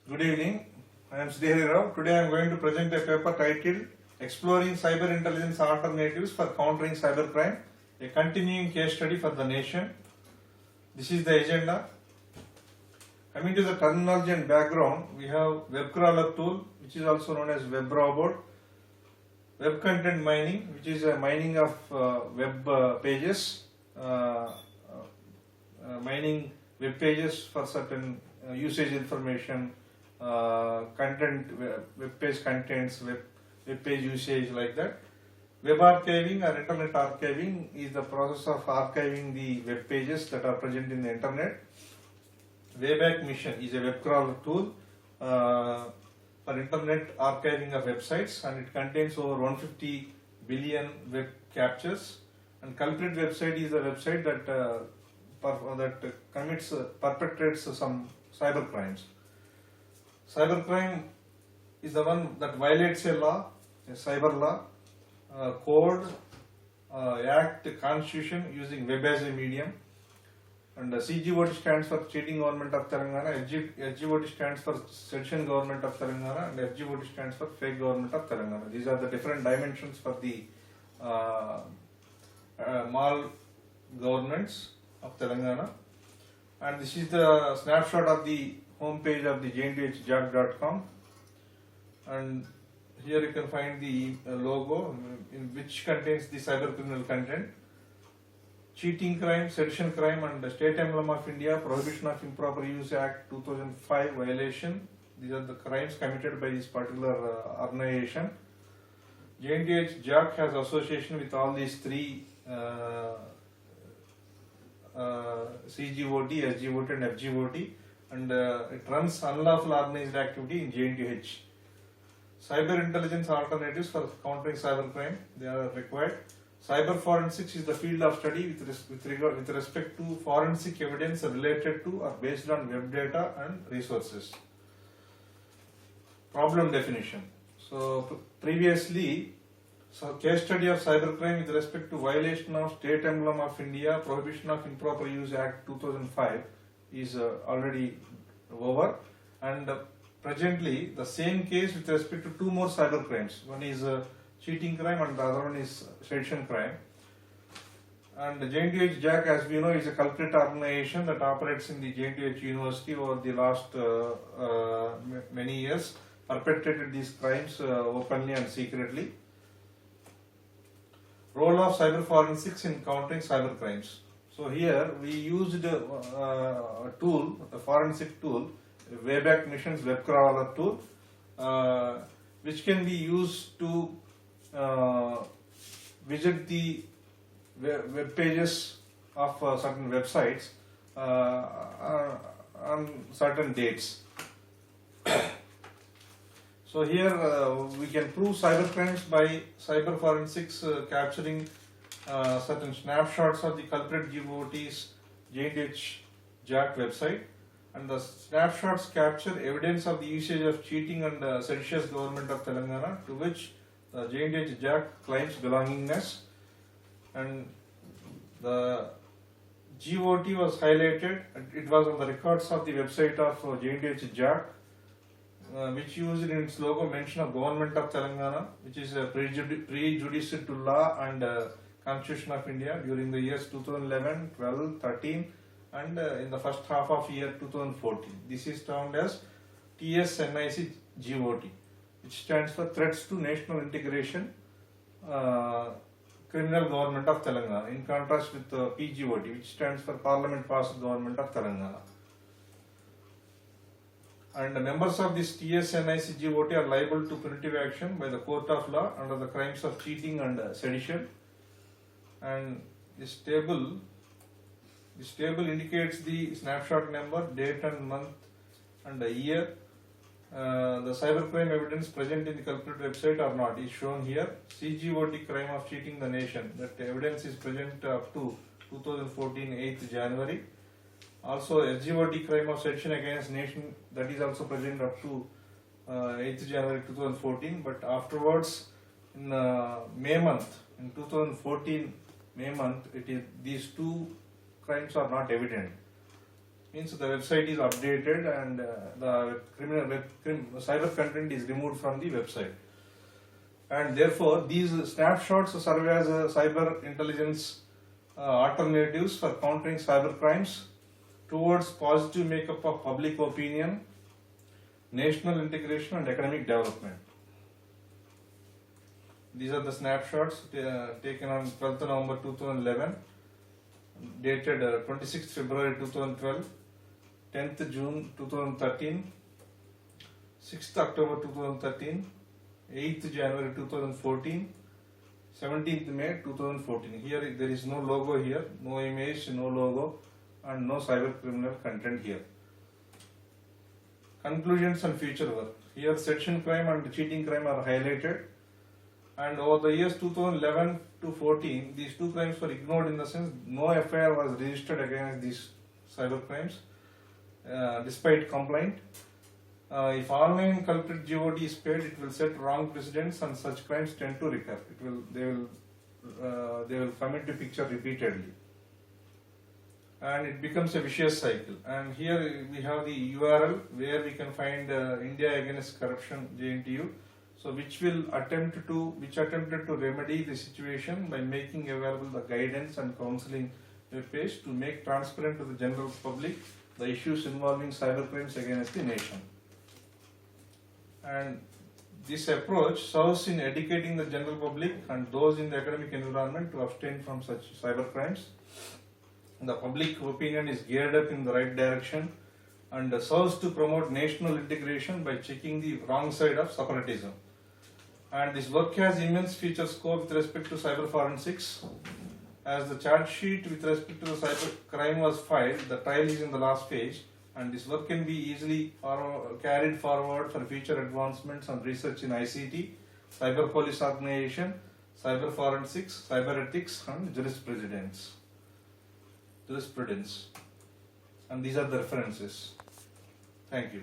Good evening. I am Srihari Rao. Today I am going to present a paper titled Exploring Cyber Intelligence Alternatives for Countering Cybercrime, a continuing case study for the nation. This is the agenda. Coming to the terminology and background, we have web crawler tool, which is also known as web robot, web content mining, which is a mining of web pages, mining web pages for certain usage information, content, web page contents, web page usage, like that. Web archiving or internet archiving is the process of archiving the web pages that are present in the internet. Wayback Mission is a web crawler tool for internet archiving of websites, and it contains over 150 billion web captures. And culprit website is a website that perpetrates some cyber crimes. Cybercrime is the one that violates a law, a cyber law, code, act, constitution using web as a medium. And CGOT stands for Cheating Government of Telangana, SGOT stands for Sedition Government of Telangana, and FGOT stands for Fake Government of Telangana. These are the different dimensions for the mal governments of Telangana. And this is the snapshot of the home page of the jnthjack.com, and here you can find the logo in which contains the cyber criminal content. Cheating crime, sedition crime, and State Emblem of India, Prohibition of Improper Use Act 2005 violation. These are the crimes committed by this particular organization. JNTH Jack has association with all these three CGOT, SGOT and FGOT, and it runs unlawful organized activity in JNTH. Cyber intelligence alternatives for countering cybercrime, they are required. Cyber forensics is the field of study with respect to forensic evidence related to or based on web data and resources. Problem definition. So previously, case study of cybercrime with respect to violation of State Emblem of India, Prohibition of Improper Use Act 2005 is already over, and presently the same case with respect to two more cyber crimes. One is cheating crime and the other one is sedition crime. And the JNTH Jack, as we know, is a culprit organization that operates in the JNTH University over the last many years, perpetrated these crimes openly and secretly. Role of cyber forensics in countering cyber crimes. So here we used a tool, a forensic tool, Wayback Mission's web crawler tool, which can be used to visit the web pages of certain websites on certain dates. So here we can prove cyber crimes by cyber forensics capturing certain snapshots of the culprit GOT's JNTH Jack website, and the snapshots capture evidence of the usage of cheating and seditious government of Telangana, to which the JNTH Jack claims belongingness, and the GOT was highlighted. It was on the records of the website of JNTH Jack, which used in its logo mention of Government of Telangana, which is prejudicial to law and Constitution of India during the years 2011, 12, 13 and in the first half of year 2014. This is termed as TSNIC GOT, which stands for Threats to National Integration, Criminal Government of Telangana, in contrast with PGOT, which stands for Parliament Passed Government of Telangana. And the members of this TSNIC GOT are liable to punitive action by the court of law under the crimes of cheating and sedition. And this table indicates the snapshot number, date and month and the year. The cybercrime evidence present in the culprit website or not is shown here. CGOT crime of cheating the nation, that evidence is present up to 2014 8th January. Also SGOT crime of sedition against nation, that is also present up to 8th January 2014, but afterwards in May month, in 2014 May month, these two crimes are not evident. means the website is updated and the cyber content is removed from the website. And therefore, these snapshots serve as cyber intelligence alternatives for countering cyber crimes towards positive makeup of public opinion, national integration, and economic development. These are the snapshots taken on 12th November 2011, dated 26th February 2012, 10th June 2013, 6th October 2013, 8th January 2014, 17th May 2014. Here there is no logo here, no image, no logo, and no cyber criminal content here. Conclusions and future work. Here sedition crime and cheating crime are highlighted. And over the years 2011 to 14, these two crimes were ignored in the sense no FIR was registered against these cyber crimes despite complaint. If online culprit GOT is paid, it will set wrong precedents and such crimes tend to recur. They will come into picture repeatedly. And it becomes a vicious cycle. And here we have the URL where we can find India Against Corruption JNTU. So which attempted to remedy the situation by making available the guidance and counseling webpage to make transparent to the general public the issues involving cyber crimes against the nation. And this approach serves in educating the general public and those in the academic environment to abstain from such cyber crimes. The public opinion is geared up in the right direction and serves to promote national integration by checking the wrong side of separatism. And this work has immense future scope with respect to cyber forensics. As the charge sheet with respect to the cyber crime was filed, the trial is in the last phase, and this work can be easily carried forward for future advancements and research in ICT, cyber police organization, cyber forensics, cyber ethics, and jurisprudence. And these are the references. Thank you.